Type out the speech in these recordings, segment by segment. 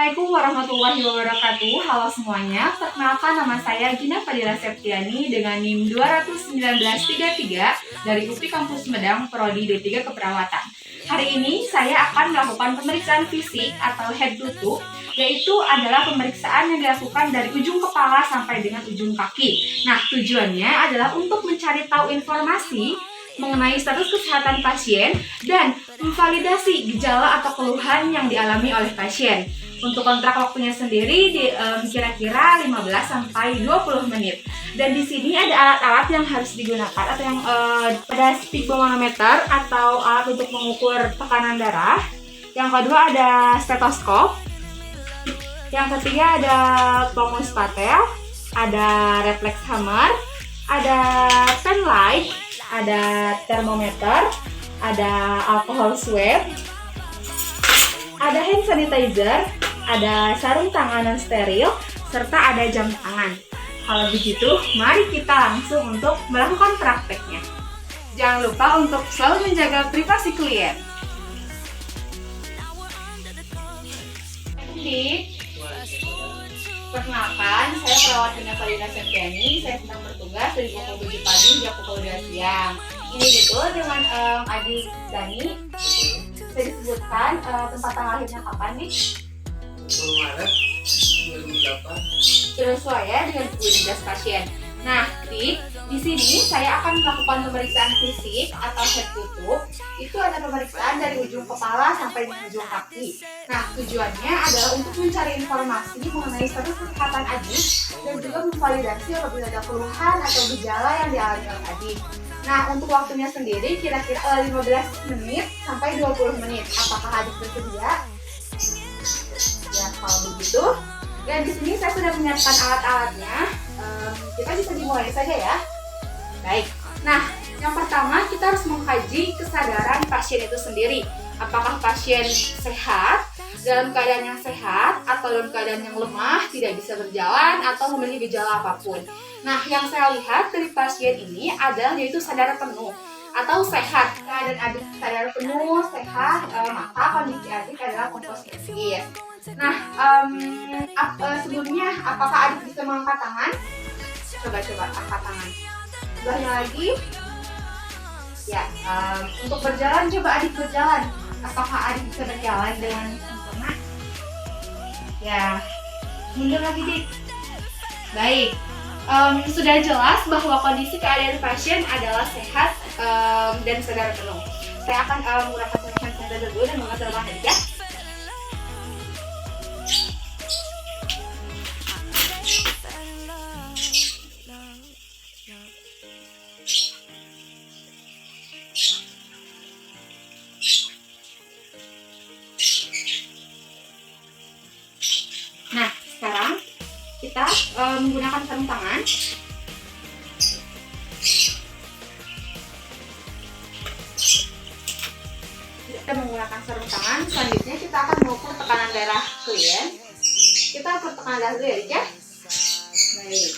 Assalamualaikum warahmatullahi wabarakatuh. Halo semuanya, perkenalkan nama saya Gina Fadila Septiani dengan NIM 21933 dari UPI Kampus Medang, Prodi D3 Keperawatan. Hari ini saya akan melakukan pemeriksaan fisik atau head to toe, yaitu adalah pemeriksaan yang dilakukan dari ujung kepala sampai dengan ujung kaki. Nah, tujuannya adalah untuk mencari tahu informasi mengenai status kesehatan pasien dan memvalidasi gejala atau keluhan yang dialami oleh pasien. Untuk kontrak waktunya sendiri kira-kira 15 sampai 20 menit. Dan di sini ada alat-alat yang harus digunakan atau yang ada sphygmomanometer atau alat untuk mengukur tekanan darah. Yang kedua ada stetoskop. Yang ketiga ada tomus patel, ada reflex hammer, ada pen light, ada termometer, ada alcohol swab, ada hand sanitizer, ada sarung tangan non steril, serta ada jam tangan. Kalau begitu, mari kita langsung untuk melakukan prakteknya. Jangan lupa untuk selalu menjaga privasi klien. Perkenalkan, saya perawat Gina Fadila Septiani. Saya sedang bertugas dari pukul 7 pagi hingga pukul 2 siang. Ini betul dengan adik Dani. Saya disebutkan tempat tanggal lahirnya kapan nih? 10 Maret 2008. Sesuai ya dengan identitas pasien. Nah, di sini saya akan melakukan pemeriksaan fisik atau head to toe. Itu ada pemeriksaan dari ujung kepala sampai dengan ujung kaki. Nah, tujuannya adalah untuk mencari informasi mengenai status kesehatan adik dan juga memvalidasi apabila ada keluhan atau gejala yang dialami oleh adik. Nah, untuk waktunya sendiri kira-kira 15 menit sampai 20 menit. Apakah adik bersedia? Ya, kalau begitu. Dan di sini saya sudah menyiapkan alat-alatnya. Kita bisa dimulai saja ya. Baik. Nah, yang pertama kita harus mengkaji kesadaran pasien itu sendiri. Apakah pasien sehat, dalam keadaan yang sehat, atau dalam keadaan yang lemah, tidak bisa berjalan, atau memiliki gejala apapun. Nah, yang saya lihat dari pasien ini adalah yaitu sadar penuh atau sehat. Keadaan adik sadar penuh, sehat, maka kondisi adik adalah komposisi. Nah, sebelumnya apakah adik bisa mengangkat tangan? Coba angkat tangan. Sebelahnya lagi. Ya, untuk berjalan coba adik berjalan. Apakah adik bisa berjalan dengan sempurna? Ya, mundur lagi dik. Baik. Sudah jelas bahwa kondisi keadaan pasien adalah sehat dan sadar penuh. Saya akan menggunakan hand sanitizer dulu dan mengatur adik ya. Nah, sekarang kita menggunakan sarung tangan. Kita menggunakan sarung tangan. Selanjutnya kita akan mengukur tekanan darah klien. Kita ukur tekanan darah dulu ya. Baik.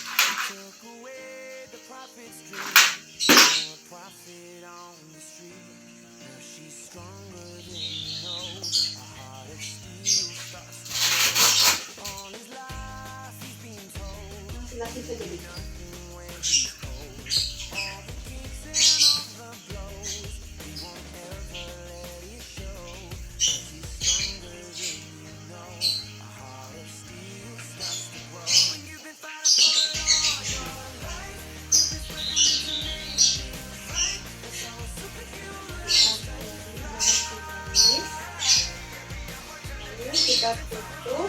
Masih saja dik. Kita tutup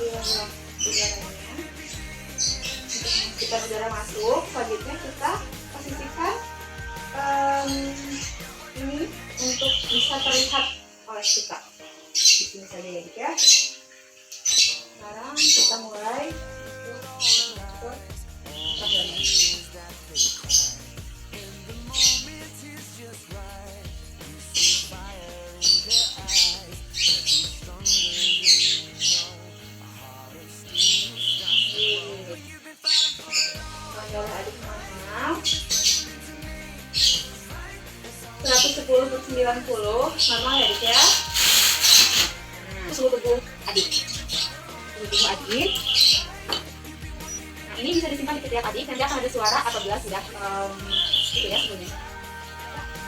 udaranya. Kita udara masuk, selanjutnya kita posisikan ini untuk bisa terlihat oleh kita. Di sini saja ya dik ya. Sekarang kita mulai untuk adik 110/90 normal ya dik ya. Suhu tubuh adik adik. Tubuh adik. Nah, ini bisa disimpan di ketiak adik, nanti akan ada suara apabila sudah gitu ya sebelumnya.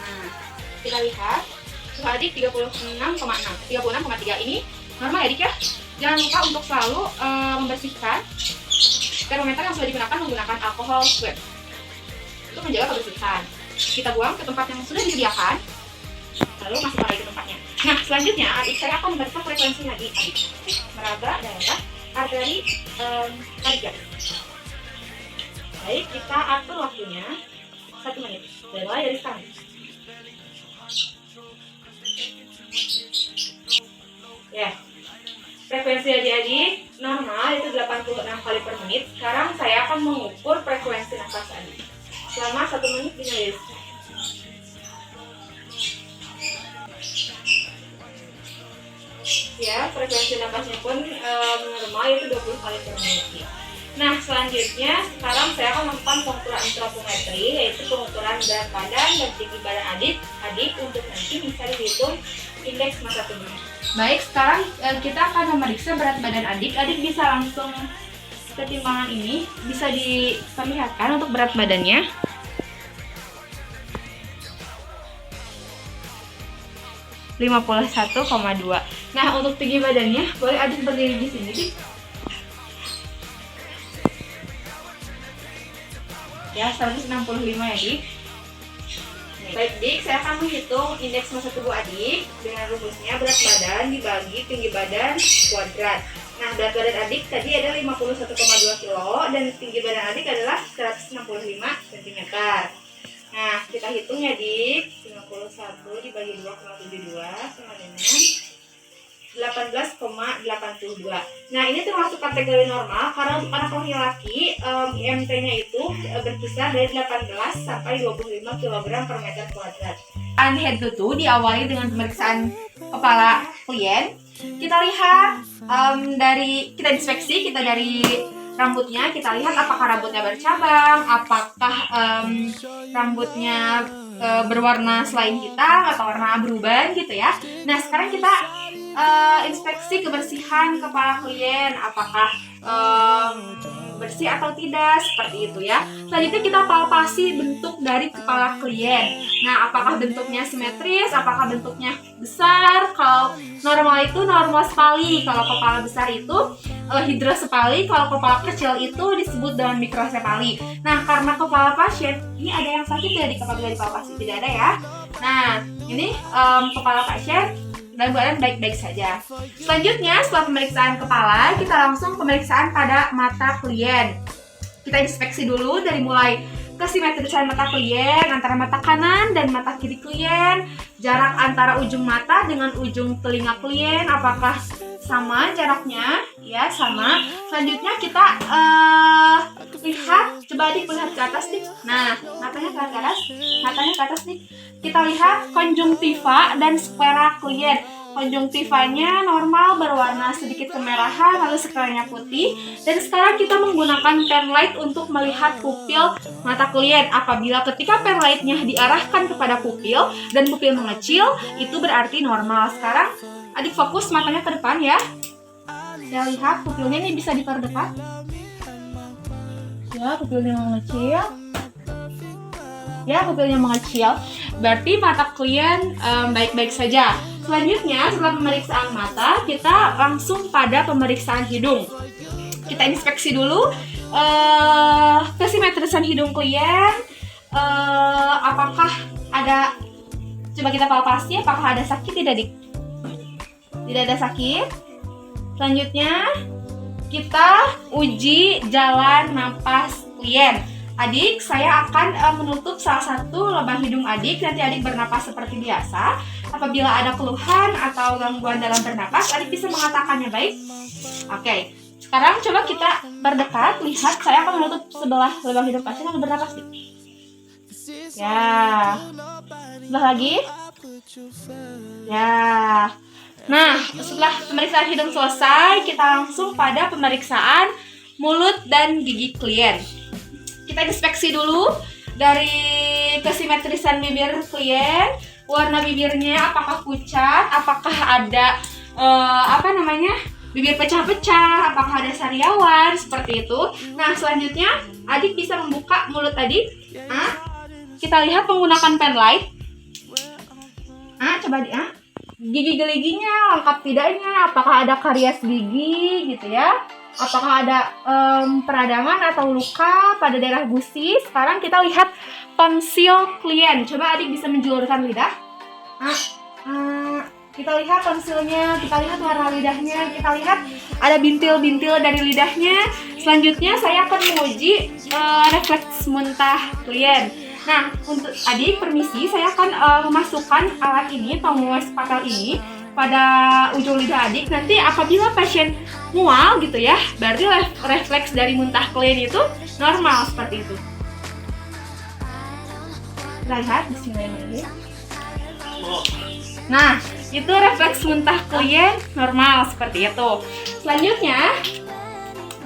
Nah, kita lihat suhu adik 36,3 ini normal ya adik ya. Jangan lupa untuk selalu membersihkan termometer yang sudah digunakan menggunakan alkohol swab untuk menjaga kebersihan. Kita buang ke tempat yang sudah disediakan, lalu masukkan lagi ke tempatnya. Nah, selanjutnya adik saya akan memeriksa frekuensi lagi adik. Meraba daerah arteri adik. Baik, kita atur waktunya 1 menit. Mulai dari sekarang. Ya, frekuensi adik-adik normal itu 86 kali per menit. Sekarang saya akan mengukur frekuensi nafas adik selama 1 menit dimulai. Ya, frekuensi nafasnya pun normal itu 20 kali per menit. Nah, selanjutnya sekarang saya akan melakukan pengukuran intrapometri, yaitu pengukuran berat badan dan tinggi badan adik untuk nanti bisa dihitung indeks massa tubuhnya. Baik, sekarang kita akan memeriksa berat badan adik. Adik bisa langsung ke timbangan ini, bisa diperlihatkan untuk berat badannya. (51,2). Nah, untuk tinggi badannya boleh adik berdiri di sini, Dik. Ya, 165 ya, Dik. Baik, Dik, saya akan menghitung indeks massa tubuh adik dengan rumusnya berat badan dibagi tinggi badan kuadrat. Nah, berat badan adik tadi ada 51,2 kilo dan tinggi badan adik adalah 165 cm. Nah, kita hitung ya, Dik. 51 dibagi 2,72 sama dengan 18,82. Nah, ini termasuk kategori normal karena untuk anak laki-laki IMT-nya itu berkisar dari 18 sampai 25 kg per meter kuadrat. Head to toe diawali dengan pemeriksaan kepala klien. Kita lihat kita inspeksi, kita dari rambutnya, kita lihat apakah rambutnya bercabang, apakah rambutnya berwarna selain hitam atau warna beruban gitu ya. Nah, sekarang kita inspeksi kebersihan kepala klien, apakah bersih atau tidak, seperti itu ya. Selanjutnya kita palpasi bentuk dari kepala klien. Nah, apakah bentuknya simetris, apakah bentuknya besar. Kalau normal itu normal sekali, kalau kepala besar itu hidrosepali, kalau kepala kecil itu disebut dengan mikrosepali. Nah, karena kepala pasien ini ada yang sakit ya di kepala dipalpasi, tidak ada ya. Nah, ini kepala pasien dalam keadaan baik-baik saja. Selanjutnya, setelah pemeriksaan kepala, kita langsung pemeriksaan pada mata klien. Kita inspeksi dulu dari mulai kesimetrisan mata klien antara mata kanan dan mata kiri klien, jarak antara ujung mata dengan ujung telinga klien apakah sama jaraknya, ya sama. Selanjutnya kita lihat, coba adik melihat ke atas nih. Nah, matanya ke atas nih. Kita lihat konjungtiva dan sklera klien. Konjungtivanya normal berwarna sedikit kemerahan, lalu skleranya putih. Dan sekarang kita menggunakan pen light untuk melihat pupil mata klien. Apabila ketika pen lightnya diarahkan kepada pupil dan pupil mengecil, itu berarti normal. Sekarang adik fokus matanya ke depan ya. Ya, lihat pupilnya ini bisa diperdekat. Ya, pupilnya mengecil. Ya, pupilnya mengecil. Berarti mata klien baik-baik saja. Selanjutnya, setelah pemeriksaan mata, kita langsung pada pemeriksaan hidung. Kita inspeksi dulu kesimetrisan hidung klien. Apakah ada, coba kita palpasi, apakah ada sakit tidak, Dik? Tidak ada sakit. Selanjutnya, kita uji jalan napas klien. Adik, saya akan menutup salah satu lubang hidung adik. Nanti adik bernapas seperti biasa. Apabila ada keluhan atau gangguan dalam bernapas, adik bisa mengatakannya, baik? Oke, sekarang coba kita berdekat. Lihat, saya akan menutup sebelah lubang hidung pasien lalu bernapas, Dik. Ya, sebelah lagi. Ya. Nah, setelah pemeriksaan hidung selesai, kita langsung pada pemeriksaan mulut dan gigi klien. Kita inspeksi dulu dari kesimetrisan bibir klien, warna bibirnya apakah pucat, apakah ada bibir pecah-pecah, apakah ada sariawan, seperti itu. Nah, selanjutnya adik bisa membuka mulut adik. Nah, kita lihat menggunakan pen light. Nah, coba adik, gigi geliginya lengkap tidaknya, apakah ada karies gigi gitu ya, apakah ada peradangan atau luka pada daerah gusi. Sekarang kita lihat tonsil klien. Coba adik bisa menjulurkan lidah. Kita lihat tonsilnya, kita lihat warna lidahnya, kita lihat ada bintil-bintil dari lidahnya. Selanjutnya saya akan menguji refleks muntah klien. Nah, untuk adik permisi, saya akan memasukkan alat ini, tomo spatel ini pada ujung lidah adik. Nanti apabila pasien mual gitu ya, berarti refleks dari muntah klien itu normal seperti itu. Kita lihat bismillahirrahmanirrahim. Nah, itu refleks muntah klien normal seperti itu. Selanjutnya,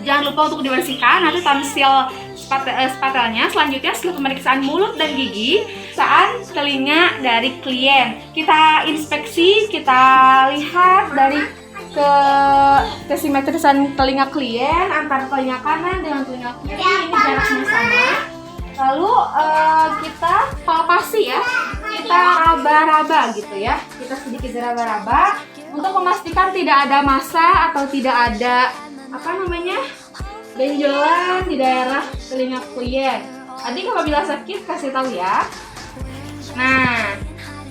jangan lupa untuk dibersihkan nanti tonsil spatelnya. Selanjutnya, setelah pemeriksaan mulut dan gigi, pemeriksaan telinga dari klien. Kita inspeksi, kita lihat dari kesimetrisan telinga klien antara telinga kanan dengan telinga kiri. Ini jaraknya sama. Lalu kita palpasi ya, kita raba-raba gitu ya, kita sedikit raba-raba untuk memastikan tidak ada massa atau tidak ada benjolan di daerah telinga klien. Adik apabila sakit kasih tahu ya. Nah,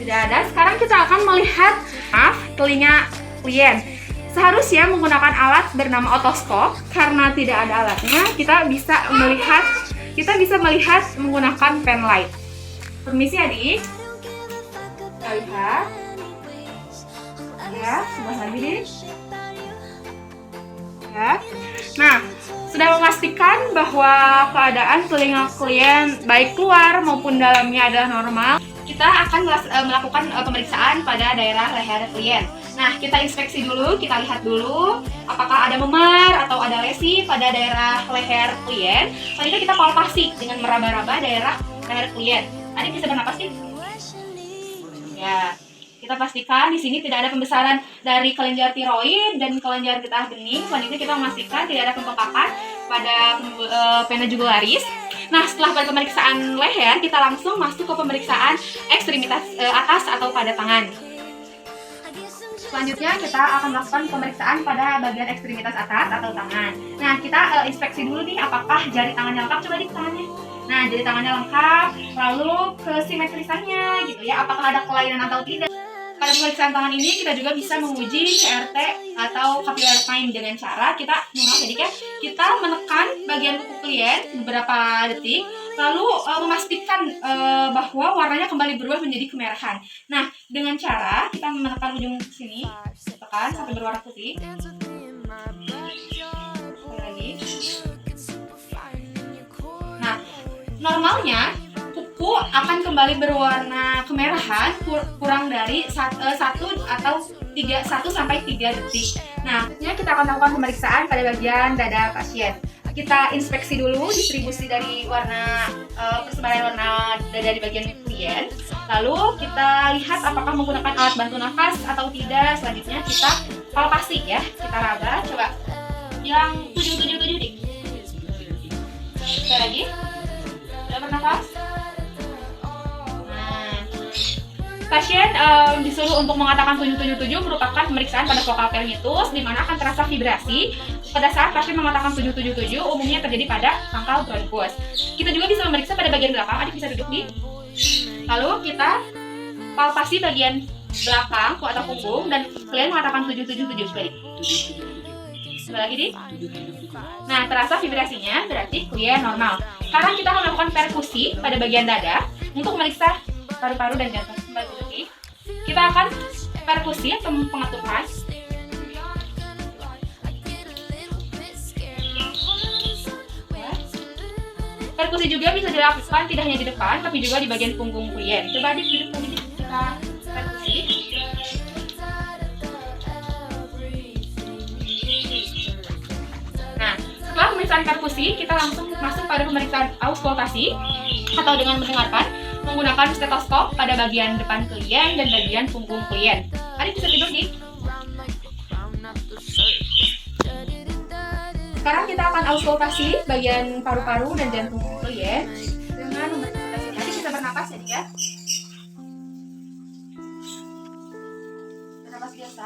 tidak ada. Sekarang kita akan melihat telinga klien. Seharusnya menggunakan alat bernama otoskop. Karena tidak ada alatnya, kita bisa melihat menggunakan pen light. Permisi adik. Kita lihat. Ya, sebelah lagi nih. Ya. Nah, sudah memastikan bahwa keadaan telinga klien baik luar maupun dalamnya adalah normal. Kita akan melakukan pemeriksaan pada daerah leher klien. Nah, kita inspeksi dulu, kita lihat dulu apakah ada memar atau ada lesi pada daerah leher klien. Selanjutnya kita palpasi dengan meraba-raba daerah leher klien. Adik bisa bernapas nih? Ya. Kita pastikan di sini tidak ada pembesaran dari kelenjar tiroid dan kelenjar getah bening. Selanjutnya kita memastikan tidak ada pembengkakan pada vena jugularis. Nah, setelah pemeriksaan leher, kita langsung masuk ke pemeriksaan ekstremitas atas atau pada tangan. Selanjutnya kita akan melakukan pemeriksaan pada bagian ekstremitas atas atau tangan. Nah, kita inspeksi dulu nih apakah jari tangannya lengkap. Coba di tangannya. Nah, jari tangannya lengkap, lalu kesimetrisannya gitu ya, apakah ada kelainan atau tidak. Pada pemeriksaan tangan ini kita juga bisa menguji CRT atau capillary time dengan cara kita menekan bagian kuku klien beberapa detik, lalu memastikan bahwa warnanya kembali berubah menjadi kemerahan. Nah, dengan cara kita menekan ujung sini, tekan sampai berwarna putih. Lagi. Nah, normalnya kuku akan kembali berwarna kemerahan kurang dari 1 sampai 3 detik. Nah, kita akan melakukan pemeriksaan pada bagian dada pasien. Kita inspeksi dulu distribusi dari persebaran warna dada di bagian klien. Lalu kita lihat apakah menggunakan alat bantu nafas atau tidak. Selanjutnya kita palpasi ya, kita raba. Coba yang 777 dik. Sekali lagi. Sudah bernafas? Pasien disuruh untuk mengatakan 777 merupakan pemeriksaan pada vokal pelvitus di mana akan terasa vibrasi pada saat pasien mengatakan 777, umumnya terjadi pada pangkal bronkus. Kita juga bisa memeriksa pada bagian belakang. Adik bisa duduk di. Lalu kita palpasi bagian belakang atau punggung dan klien mengatakan 777 balik. Coba lagi di. Nah, terasa vibrasinya berarti klien normal. Sekarang kita akan melakukan perkusi pada bagian dada untuk memeriksa paru-paru dan jantung. Kita akan perkusi atau pengaturan. Perkusi juga bisa dilakukan tidak hanya di depan, tapi juga di bagian punggung klien. Coba duduk lagi, kita perkusi. Nah, setelah pemeriksaan perkusi, kita langsung masuk pada pemeriksaan auskultasi atau dengan mendengarkan menggunakan stetoskop pada bagian depan klien dan bagian punggung klien. Adik bisa tidur nih. sekarang kita akan auskultasi bagian paru-paru dan jantung klien dengan memeriksa. Nanti bisa bernapas ya, Dik ya. Bernapas biasa.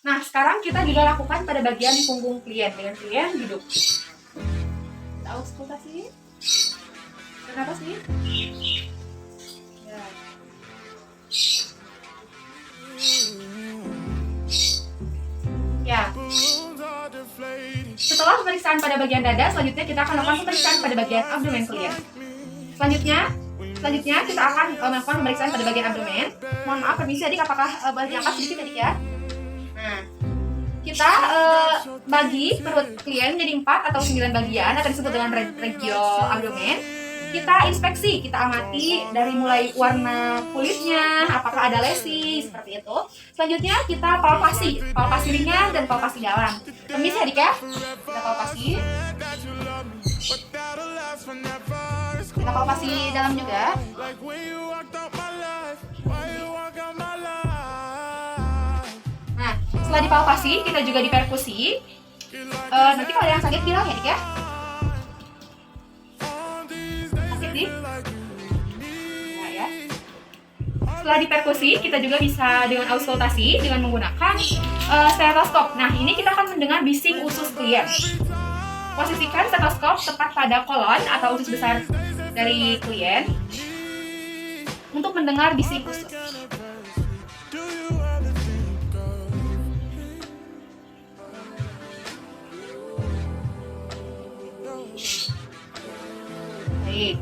Nah, sekarang kita juga lakukan pada bagian punggung klien dengan klien duduk. Kita auskultasi. Bernapas nih. Ya. Ya. Setelah pemeriksaan pada bagian dada, selanjutnya kita akan melakukan pemeriksaan pada bagian abdomen klien. Selanjutnya kita akan melakukan pemeriksaan pada bagian abdomen. Mohon maaf, permisi adik, apakah boleh diangkat sedikit adik ya? Nah, kita bagi perut klien menjadi 4 atau 9 bagian atau disebut dengan regio abdomen. Kita inspeksi, kita amati dari mulai warna kulitnya, apakah ada lesi, seperti itu. Selanjutnya kita palpasi ringan dan palpasi dalam. Permisi adik ya, kita palpasi. Kita palpasi dalam juga. Nah, setelah dipalpasi, kita juga diperkusi. Nanti kalau ada yang sakit bilang ya adik ya. Ya. Setelah diperkusi, kita juga bisa dengan auskultasi dengan menggunakan stetoskop. Nah, ini kita akan mendengar bising usus klien. Posisikan stetoskop tepat pada kolon atau usus besar dari klien untuk mendengar bising usus. Baik.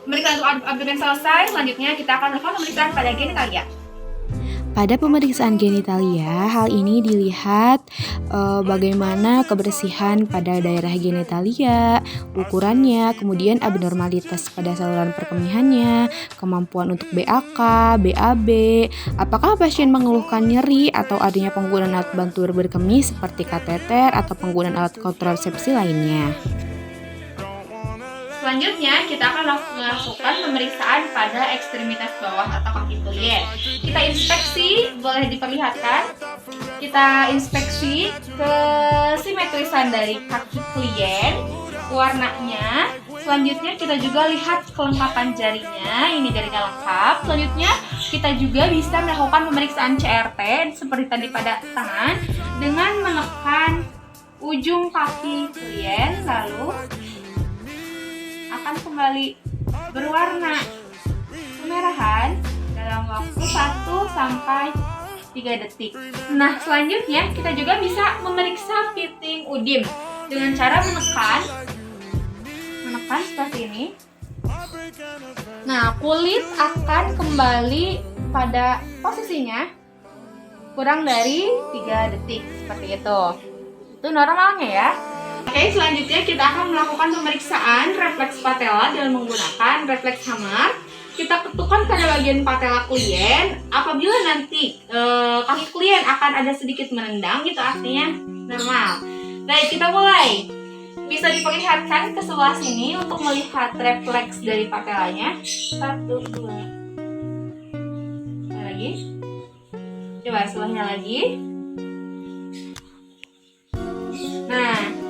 Pemeriksaan untuk abdomen selesai, selanjutnya kita akan melakukan pemeriksaan pada genitalia. Pada pemeriksaan genitalia, hal ini dilihat bagaimana kebersihan pada daerah genitalia, ukurannya, kemudian abnormalitas pada saluran perkemihannya, kemampuan untuk BAK, BAB, apakah pasien mengeluhkan nyeri atau adanya penggunaan alat bantu berkemih seperti kateter atau penggunaan alat kontrasepsi lainnya. Selanjutnya, kita akan melakukan pemeriksaan pada ekstremitas bawah atau kaki klien. Kita inspeksi, boleh diperlihatkan. Kita inspeksi kesimetrisan dari kaki klien, warnanya. Selanjutnya, kita juga lihat kelengkapan jarinya. Ini jarinya lengkap. Selanjutnya, kita juga bisa melakukan pemeriksaan CRT seperti tadi pada tangan dengan menekan ujung kaki klien, lalu akan kembali berwarna kemerahan dalam waktu 1-3 detik. Nah, selanjutnya kita juga bisa memeriksa piting udim dengan cara menekan seperti ini. Nah, kulit akan kembali pada posisinya kurang dari 3 detik seperti itu. Itu normalnya ya. Oke, selanjutnya kita akan melakukan pemeriksaan refleks patella dengan menggunakan refleks hammer. Kita ketukkan pada bagian patella klien. Apabila nanti kaki klien akan ada sedikit menendang, itu artinya normal. Baik, kita mulai. Bisa diperlihatkan ke sebelah sini untuk melihat refleks dari patellanya. 1, 2. Lagi. Coba sebelahnya lagi. Nah,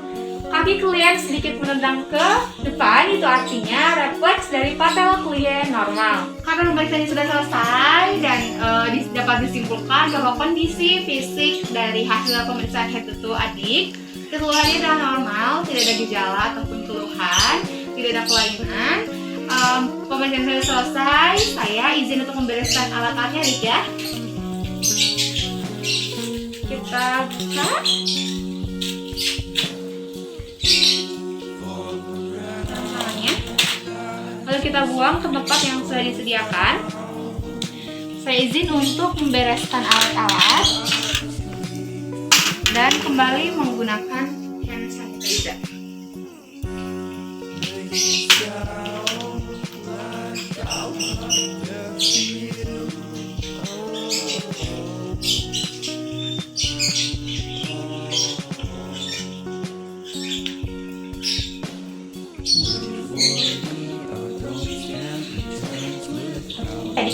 kaki klien sedikit menendang ke depan, itu artinya refleks dari patella klien normal. Karena pemeriksaan ini sudah selesai dan dapat disimpulkan bahwa kondisi fisik dari hasil pemeriksaan head to toe adik keseluruhannya adalah normal, tidak ada gejala ataupun keluhan, tidak ada kelainan. Pemeriksaan sudah selesai, saya izin untuk membereskan alat-alatnya adik ya. Kita buka. Lalu kita buang ke tempat yang sudah disediakan. Saya izin untuk membereskan alat-alat dan kembali menggunakan hand sanitizer.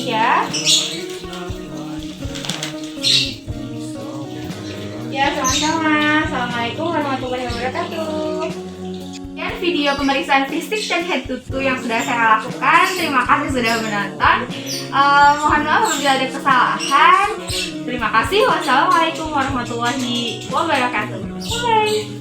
ya. Ya, sama-sama. Assalamualaikum warahmatullahi wabarakatuh. Sekian video pemeriksaan fisik dan head to toe yang sudah saya lakukan. Terima kasih sudah menonton. Mohon maaf apabila ada kesalahan. Terima kasih. Wassalamualaikum warahmatullahi wabarakatuh. Bye.